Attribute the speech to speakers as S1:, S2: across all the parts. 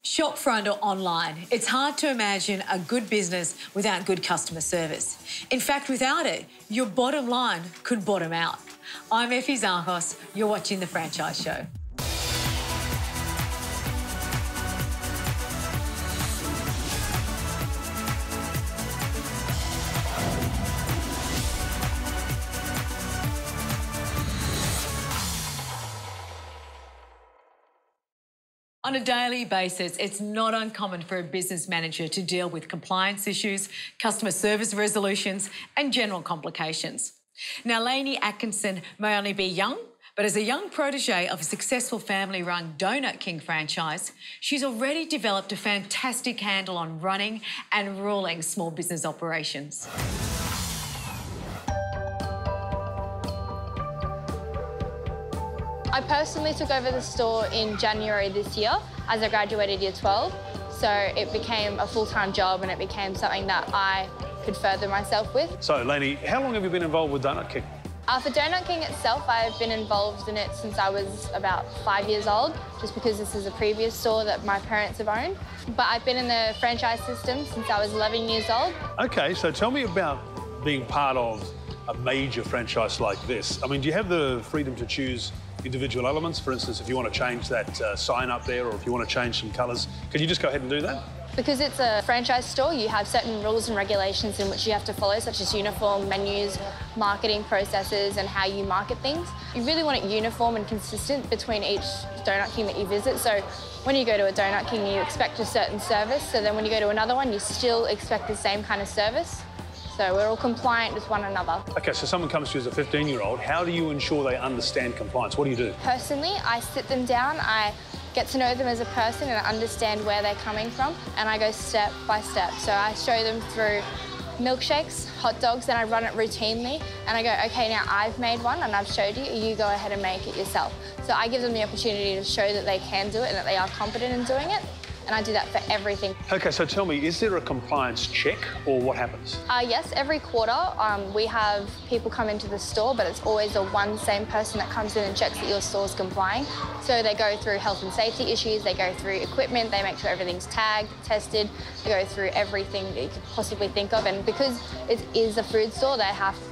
S1: Shopfront or online, it's hard to imagine a good business without good customer service. In fact, without it, your bottom line could bottom out. I'm Effie Zahos, you're watching The Franchise Show. On a daily basis, it's not uncommon for a business manager to deal with compliance issues, customer service resolutions, and general complications. Now, Lainey Atkinson may only be young, but as a young protege of a successful family-run Donut King franchise, she's already developed a fantastic handle on running and ruling small business operations.
S2: I personally took over the store in January this year as I graduated year 12. So it became a full-time job and it became something that I could further myself with.
S3: So, Lainey, how long have you been involved with Donut King?
S2: For Donut King itself, I've been involved in it since I was about 5 years old, just because this is a previous store that my parents have owned. But I've been in the franchise system since I was 11 years old. OK, so tell me about being part of a major franchise like this. I mean, do you have the freedom to choose individual elements? For instance, if you want to change that sign up there, or if you want to change some colours, can you just go ahead and do that? Because it's a franchise store, you have certain rules and regulations in which you have to follow, such as uniform, menus, marketing processes, and how you market things. You really want it uniform and consistent between each Donut King that you visit. So when you go to a Donut King, you expect a certain service. So then when you go to another one, you still expect the same kind of service. So we're all compliant with one another. OK, so someone comes to you as a 15-year-old. How do you ensure they understand compliance? What do you do? Personally, I sit them down, I get to know them as a person and understand where they're coming from, and I go step by step. So I show them through milkshakes, hot dogs, and I run it routinely. And I go, OK, now I've made one and I've showed you, you go ahead and make it yourself. So I give them the opportunity to show that they can do it and that they are competent in doing it. And I do that for everything. OK, so tell me, is there a compliance check or what happens? Yes, every quarter we have people come into the store, but it's always the one same person that comes in and checks that your store's complying. So they go through health and safety issues, they go through equipment, they make sure everything's tagged, tested, they go through everything that you could possibly think of. And because it is a food store,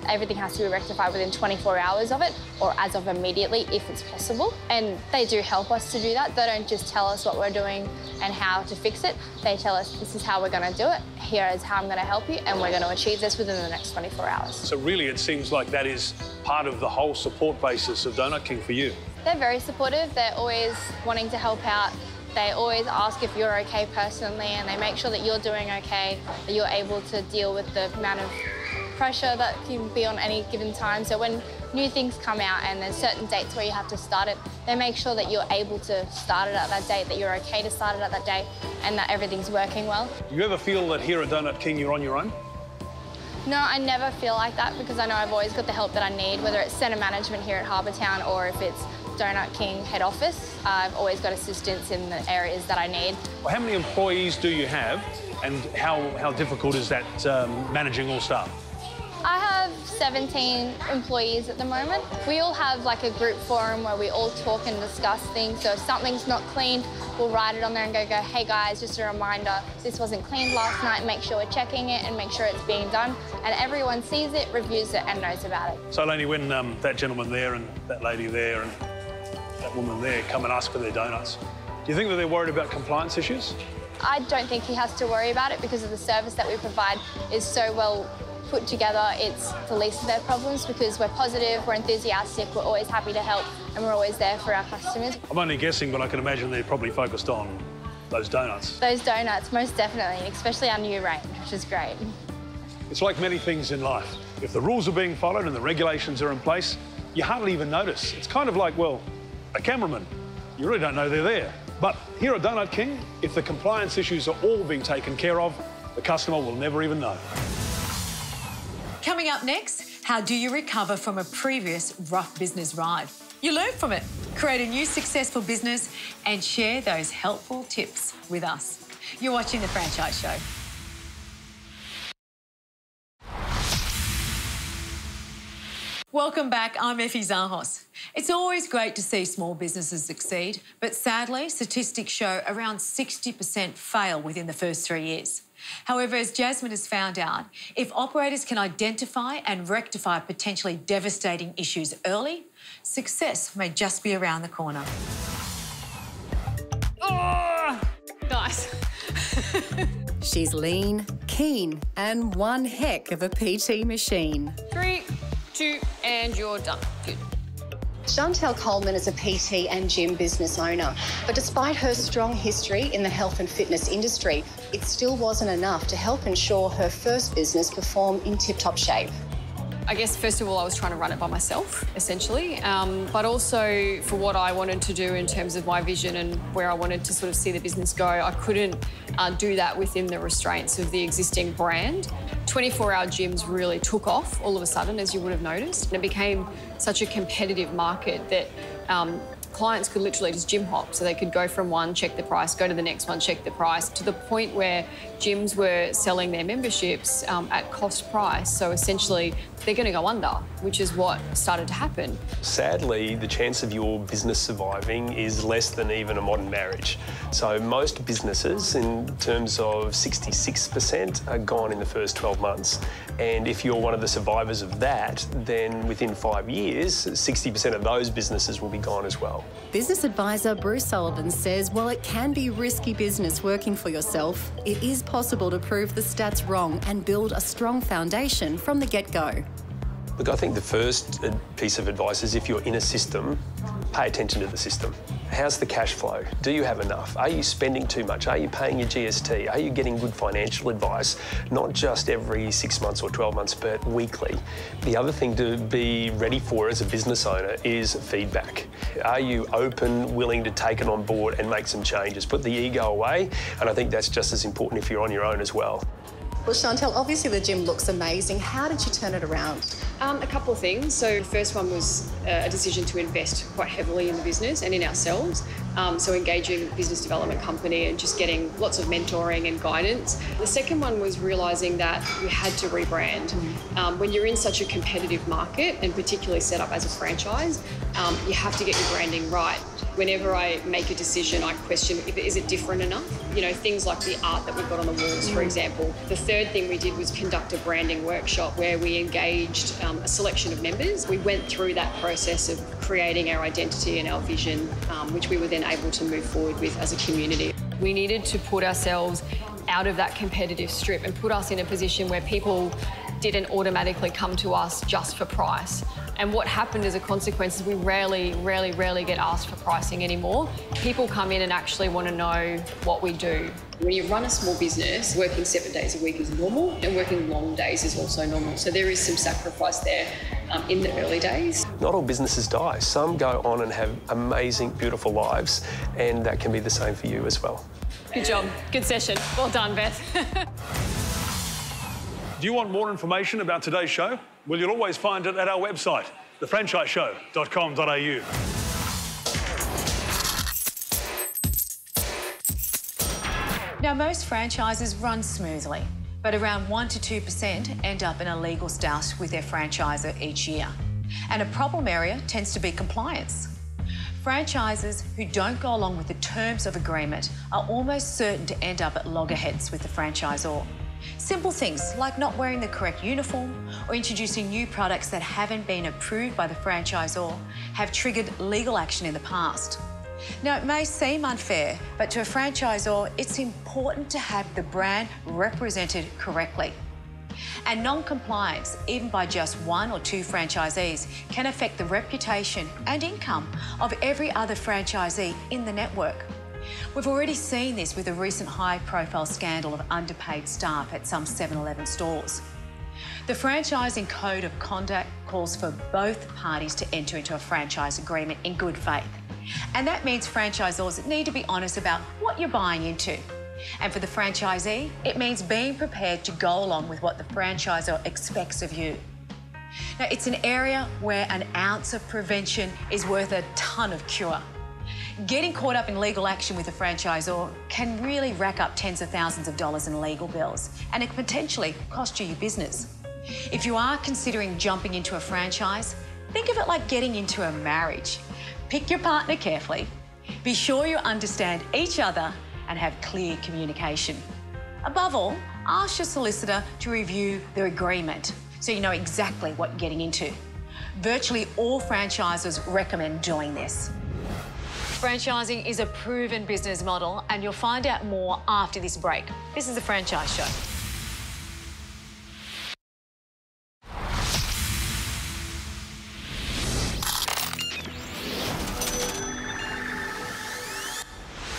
S2: everything has to be rectified within 24 hours of it, or as of immediately, if it's possible. And they do help us to do that. They don't just tell us what we're doing and how to fix it. They tell us, this is how we're going to do it, here is how I'm going to help you, and we're going to achieve this within the next 24 hours. So really, it seems like that is part of the whole support basis of Donut King for you. They're very supportive. They're always wanting to help out. They always ask if you're OK personally, and they make sure that you're doing OK, that you're able to deal with the amount of pressure that can be on any given time. So when new things come out and there's certain dates where you have to start it, they make sure that you're able to start it at that date, that you're OK to start it at that date, and that everything's working well. Do you ever feel that here at Donut King you're on your own? No, I never feel like that, because I know I've always got the help that I need, whether it's centre management here at Harbour Town or if it's Donut King head office. I've always got assistance in the areas that I need. Well, how many employees do you have, and how difficult is that managing all staff? I have 17 employees at the moment. We all have like a group forum where we all talk and discuss things. So if something's not cleaned, we'll write it on there and go, hey guys, just a reminder, this wasn't cleaned last night, make sure we're checking it and make sure it's being done. And everyone sees it, reviews it and knows about it. So Lainey, when that gentleman there and that lady there and that woman there come and ask for their donuts, do you think that they're worried about compliance issues? I don't think he has to worry about it, because of the service that we provide is so well put together. It's the least of their problems, because we're positive, we're enthusiastic, we're always happy to help, and we're always there for our customers. I'm only guessing, but I can imagine they're probably focused on those donuts. Those donuts, most definitely, especially our new range, which is great. It's like many things in life. If the rules are being followed and the regulations are in place, you hardly even notice. It's kind of like, well, a cameraman. You really don't know they're there. But here at Donut King, if the compliance issues are all being taken care of, the customer will never even know.
S1: Coming up next, how do you recover from a previous rough business ride? You learn from it, create a new successful business, and share those helpful tips with us. You're watching The Franchise Show. Welcome back, I'm Effie Zahos. It's always great to see small businesses succeed, but sadly, statistics show around 60% fail within the first 3 years. However, as Jasmine has found out, if operators can identify and rectify potentially devastating issues early, success may just be around the corner.
S4: Oh, nice.
S5: She's lean, keen, and one heck of a PT machine.
S4: 3, 2, and you're done. Good.
S6: Chantel Coleman is a PT and gym business owner, but despite her strong history in the health and fitness industry, it still wasn't enough to help ensure her first business performed in tip-top shape.
S4: I guess, first of all, I was trying to run it by myself, essentially, but also for what I wanted to do in terms of my vision and where I wanted to sort of see the business go, I couldn't do that within the restraints of the existing brand. 24-hour gyms really took off all of a sudden, as you would have noticed. And it became such a competitive market that clients could literally just gym hop. So they could go from one, check the price, go to the next one, check the price, to the point where gyms were selling their memberships at cost price. So essentially, they're going to go under, which is what started to happen.
S7: Sadly, the chance of your business surviving is less than even a modern marriage. So most businesses, in terms of 66%, are gone in the first 12 months. And if you're one of the survivors of that, then within 5 years, 60% of those businesses will be gone as well.
S5: Business advisor Bruce Sullivan says while it can be risky business working for yourself, it is possible to prove the stats wrong and build a strong foundation from the get-go.
S7: Look, I think the first piece of advice is if you're in a system, pay attention to the system. How's the cash flow? Do you have enough? Are you spending too much? Are you paying your GST? Are you getting good financial advice? Not just every 6 months or 12 months, but weekly. The other thing to be ready for as a business owner is feedback. Are you open, willing to take it on board and make some changes? Put the ego away, and I think that's just as important if you're on your own as well.
S6: Well, Chantel, obviously the gym looks amazing. How did you turn it around?
S4: A couple of things. So the first one was a decision to invest quite heavily in the business and in ourselves. So engaging a business development company and just getting lots of mentoring and guidance. The second one was realising that we had to rebrand. When you're in such a competitive market, and particularly set up as a franchise, you have to get your branding right. Whenever I make a decision, I question, is it different enough? You know, things like the art that we've got on the walls, for example. The third thing we did was conduct a branding workshop where we engaged a selection of members. We went through that process of creating our identity and our vision, which we were then able to move forward with as a community. We needed to put ourselves out of that competitive strip and put us in a position where people didn't automatically come to us just for price. And what happened as a consequence is we rarely get asked for pricing anymore. People come in and actually want to know what we do. When you run a small business, working 7 days a week is normal, and working long days is also normal. So there is some sacrifice there in the early days.
S7: Not all businesses die. Some go on and have amazing, beautiful lives, and that can be the same for you as well.
S4: Good job. Good session. Well done, Beth.
S3: Do you want more information about today's show? Well, you'll always find it at our website, thefranchiseshow.com.au.
S1: Now, most franchises run smoothly, but around 1 to 2% end up in a legal stoush with their franchisor each year. And a problem area tends to be compliance. Franchises who don't go along with the terms of agreement are almost certain to end up at loggerheads with the franchisor. Simple things like not wearing the correct uniform or introducing new products that haven't been approved by the franchisor have triggered legal action in the past. Now, it may seem unfair, but to a franchisor, it's important to have the brand represented correctly. And non-compliance, even by just 1 or 2 franchisees, can affect the reputation and income of every other franchisee in the network. We've already seen this with a recent high-profile scandal of underpaid staff at some 7-Eleven stores. The Franchising Code of Conduct calls for both parties to enter into a franchise agreement in good faith. And that means franchisors need to be honest about what you're buying into. And for the franchisee, it means being prepared to go along with what the franchisor expects of you. Now, it's an area where an ounce of prevention is worth a ton of cure. Getting caught up in legal action with a franchisor can really rack up tens of thousands of dollars in legal bills, and it can potentially cost you your business. If you are considering jumping into a franchise, Think of it like getting into a marriage. Pick your partner carefully. Be sure you understand each other and have clear communication. Above all, ask your solicitor to review the agreement so you know exactly what you're getting into. Virtually all franchisors recommend doing this. Franchising is a proven business model, and you'll find out more after this break. This is The Franchise Show.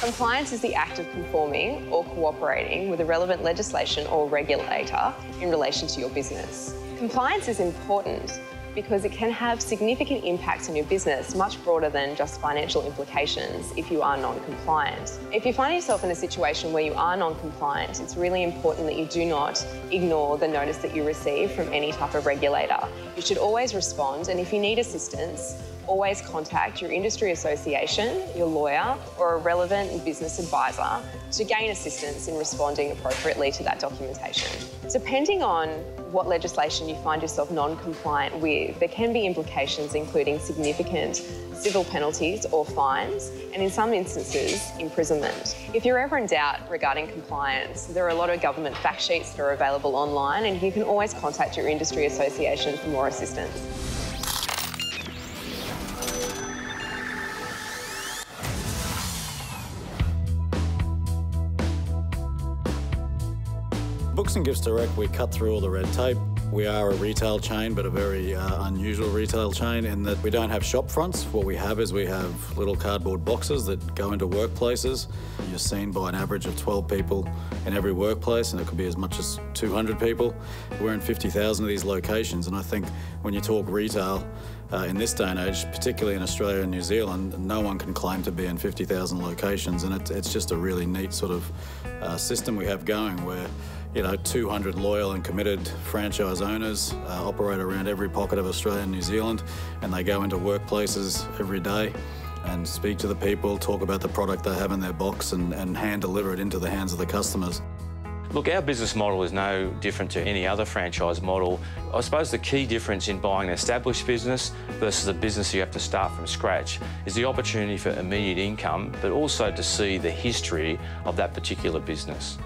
S8: Compliance is the act of conforming or cooperating with the relevant legislation or regulator in relation to your business. Compliance is important because it can have significant impacts on your business, much broader than just financial implications if you are non-compliant. If you find yourself in a situation where you are non-compliant, it's really important that you do not ignore the notice that you receive from any type of regulator. You should always respond, and if you need assistance, always contact your industry association, your lawyer, or a relevant business advisor to gain assistance in responding appropriately to that documentation. Depending on what legislation you find yourself non-compliant with, there can be implications including significant civil penalties or fines, and in some instances, imprisonment. If you're ever in doubt regarding compliance, there are a lot of government fact sheets that are available online, and you can always contact your industry association for more assistance.
S9: Books and Gifts Direct, we cut through all the red tape. We are a retail chain, but a very unusual retail chain in that we don't have shop fronts. What we have is we have little cardboard boxes that go into workplaces. You're seen by an average of 12 people in every workplace, and it could be as much as 200 people. We're in 50,000 of these locations, and I think when you talk retail in this day and age, particularly in Australia and New Zealand, no one can claim to be in 50,000 locations, and it's just a really neat sort of system we have going where 200 loyal and committed franchise owners operate around every pocket of Australia and New Zealand, and they go into workplaces every day and speak to the people, talk about the product they have in their box and hand deliver it into the hands of the customers.
S10: Look, our business model is no different to any other franchise model. I suppose the key difference in buying an established business versus a business you have to start from scratch is the opportunity for immediate income, but also to see the history of that particular business.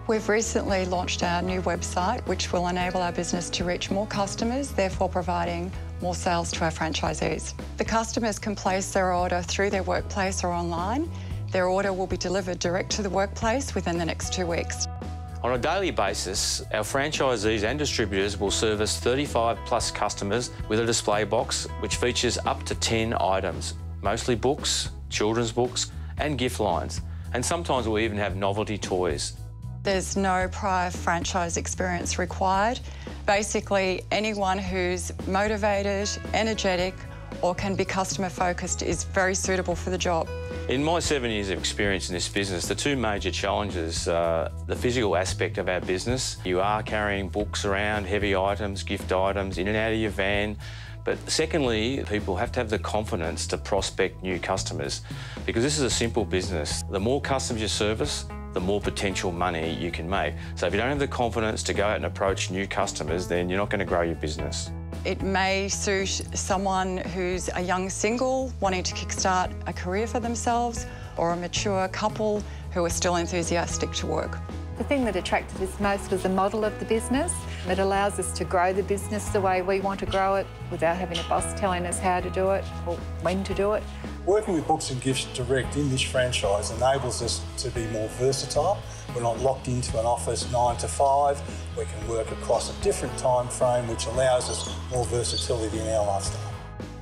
S11: We've recently launched our new website, which will enable our business to reach more customers, therefore providing more sales to our franchisees. The customers can place their order through their workplace or online. Their order will be delivered direct to the workplace within the next 2 weeks.
S10: On a daily basis, our franchisees and distributors will service 35 plus customers with a display box which features up to 10 items, mostly books, children's books and gift lines, and sometimes we'll even have novelty toys.
S11: There's no prior franchise experience required. Basically, anyone who's motivated, energetic, or can be customer focused is very suitable for the job.
S10: In my 7 years of experience in this business, the two major challenges are the physical aspect of our business. You are carrying books around, heavy items, gift items, in and out of your van. But secondly, people have to have the confidence to prospect new customers because this is a simple business. The more customers you service, the more potential money you can make. So if you don't have the confidence to go out and approach new customers, then you're not going to grow your business.
S11: It may suit someone who's a young single wanting to kickstart a career for themselves, or a mature couple who are still enthusiastic to work.
S12: The thing that attracted us most was the model of the business. It allows us to grow the business the way we want to grow it without having a boss telling us how to do it or when to do it.
S13: Working with Books and Gifts Direct in this franchise enables us to be more versatile. We're not locked into an office 9 to 5. We can work across a different time frame, which allows us more versatility in our lifestyle.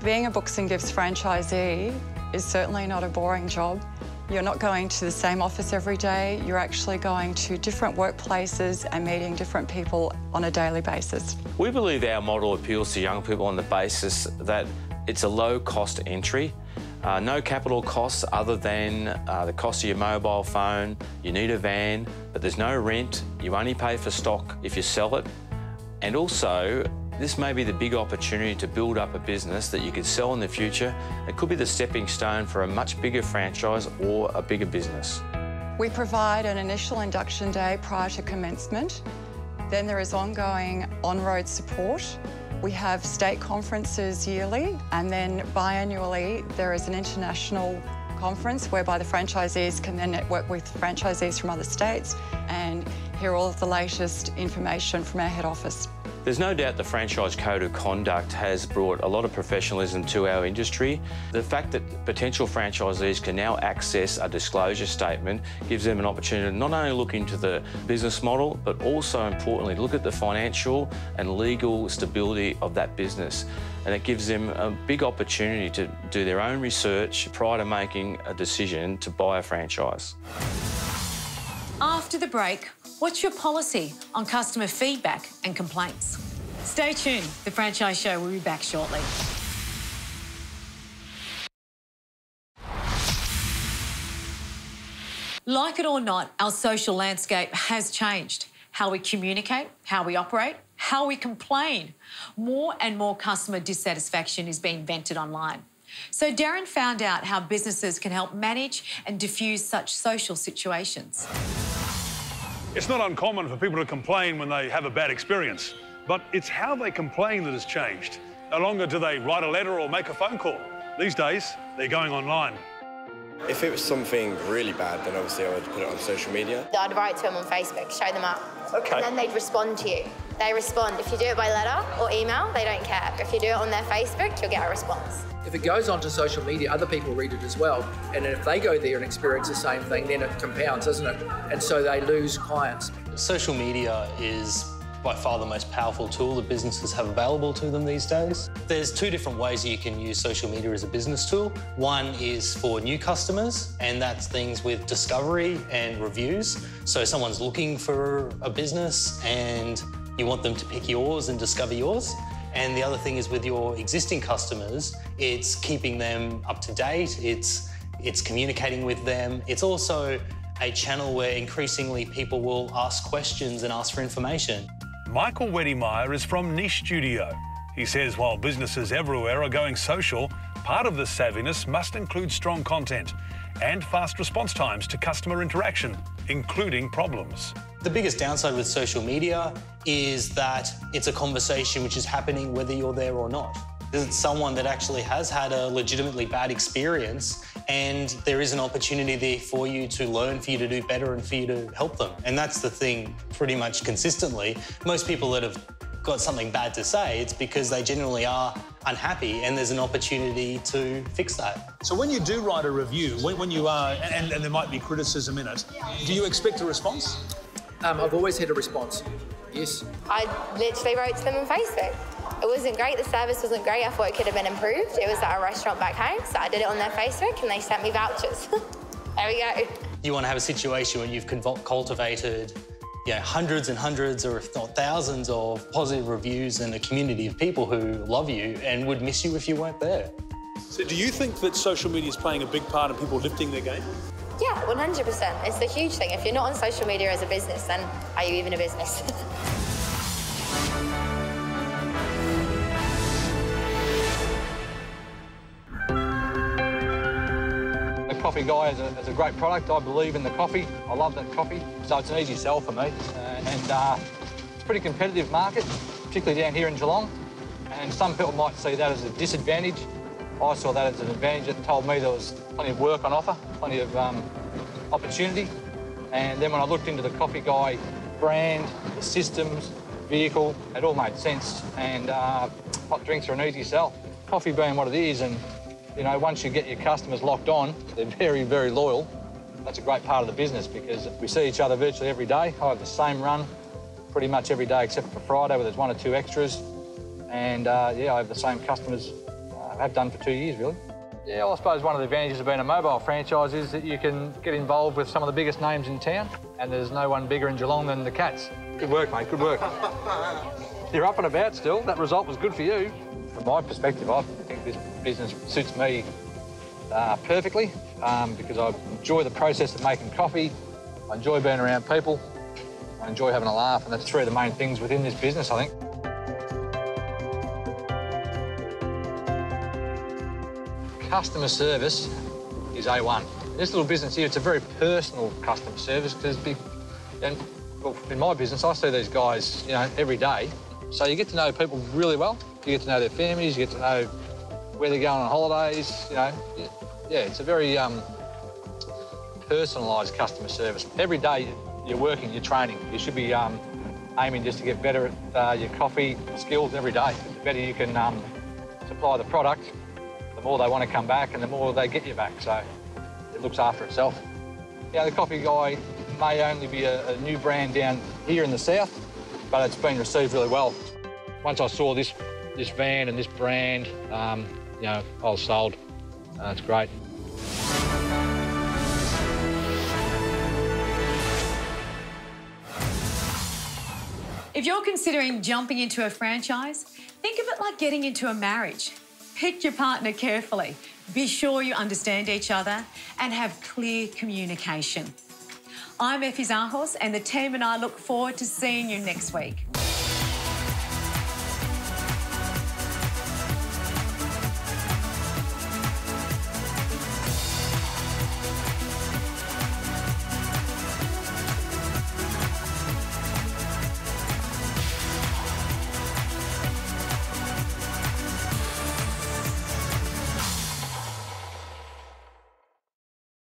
S11: Being a Books and Gifts franchisee is certainly not a boring job. You're not going to the same office every day. You're actually going to different workplaces and meeting different people on a daily basis.
S10: We believe our model appeals to young people on the basis that it's a low-cost entry. No capital costs other than the cost of your mobile phone. You need a van, but there's no rent. You only pay for stock if you sell it. And also, this may be the big opportunity to build up a business that you could sell in the future. It could be the stepping stone for a much bigger franchise or a bigger business.
S11: We provide an initial induction day prior to commencement. Then there is ongoing on-road support. We have state conferences yearly, and then biannually there is an international conference whereby the franchisees can then network with franchisees from other states and hear all of the latest information from our head office.
S10: There's no doubt the Franchise Code of Conduct has brought a lot of professionalism to our industry. The fact that potential franchisees can now access a disclosure statement gives them an opportunity to not only look into the business model, but also importantly, look at the financial and legal stability of that business. And it gives them a big opportunity to do their own research prior to making a decision to buy a franchise.
S1: After the break, what's your policy on customer feedback and complaints? Stay tuned. The Franchise Show will be back shortly. Like it or not, our social landscape has changed. How we communicate, how we operate, how we complain. More and more customer dissatisfaction is being vented online. So Darren found out how businesses can help manage and diffuse such social situations.
S3: It's not uncommon for people to complain when they have a bad experience, but it's how they complain that has changed. No longer do they write a letter or make a phone call. These days, they're going online.
S14: If it was something really bad, then obviously I would put it on social media.
S2: I'd write to them on Facebook, show them up.
S3: Okay.
S2: And then they'd respond to you. They respond. If you do it by letter or email, they don't care. If you do it on their Facebook, you'll get a response.
S15: If it goes onto social media, other people read it as well. And if they go there and experience the same thing, then it compounds, doesn't it? And so they lose clients.
S16: Social media is by far the most powerful tool that businesses have available to them these days. There's two different ways you can use social media as a business tool. One is for new customers, and that's things with discovery and reviews. So someone's looking for a business and you want them to pick yours and discover yours. And the other thing is with your existing customers, it's keeping them up to date, it's communicating with them. It's also a channel where increasingly people will ask questions and ask for information.
S3: Michael Wedemeyer is from Niche Studio. He says while businesses everywhere are going social, part of the savviness must include strong content and fast response times to customer interaction, including problems.
S16: The biggest downside with social media is that it's a conversation which is happening whether you're there or not. It's someone that actually has had a legitimately bad experience, and there is an opportunity there for you to learn, for you to do better and for you to help them. And that's the thing pretty much consistently. Most people that have got something bad to say, it's because they generally are unhappy and there's an opportunity to fix that.
S3: So when you do write a review, when you are, and there might be criticism in it, do you expect a response?
S15: I've always had a response, yes.
S2: I literally wrote to them on Facebook. It wasn't great, the service wasn't great, I thought it could have been improved. It was at a restaurant back home, so I did it on their Facebook and they sent me vouchers. There we go.
S16: You want to have a situation where you've cultivated hundreds and hundreds, or if not thousands, of positive reviews and a community of people who love you and would miss you if you weren't there.
S3: So do you think that social media is playing a big part in people lifting their game?
S2: Yeah, 100%. It's a huge thing. If you're not on social media as a business, then are you even a business?
S17: The Coffee Guy is a great product. I believe in the coffee. I love that coffee. So it's an easy sell for me. It's a pretty competitive market, particularly down here in Geelong. And some people might see that as a disadvantage. I saw that as an advantage. It told me there was plenty of work on offer, plenty of opportunity. And then when I looked into the Coffee Guy brand, the systems, vehicle, it all made sense. And hot drinks are an easy sell. Coffee being what it is, and once you get your customers locked on, they're very, very loyal. That's a great part of the business because we see each other virtually every day. I have the same run pretty much every day except for Friday where there's 1 or 2 extras. And I have the same customers I have done for 2 years, really. Yeah, well, I suppose one of the advantages of being a mobile franchise is that you can get involved with some of the biggest names in town, and there's no one bigger in Geelong than the Cats. Good work, mate, good work. You're up and about still. That result was good for you. From my perspective, I think this business suits me perfectly because I enjoy the process of making coffee, I enjoy being around people, I enjoy having a laugh, and that's 3 of the main things within this business, I think. Customer service is A1. This little business here, it's a very personal customer service because, in my business, I see these guys, every day. So you get to know people really well. You get to know their families, you get to know where they're going on holidays, you know. Yeah, it's a very personalised customer service. Every day you're working, you're training. You should be aiming just to get better at your coffee skills every day. The better you can supply the product, the more they want to come back and the more they get you back. So it looks after itself. Yeah, the Coffee Guy may only be a new brand down here in the south, but it's been received really well. Once I saw this van and this brand, you know, I was sold. It's great.
S1: If you're considering jumping into a franchise, think of it like getting into a marriage. Pick your partner carefully. Be sure you understand each other and have clear communication. I'm Effie Zahos and the team and I look forward to seeing you next week.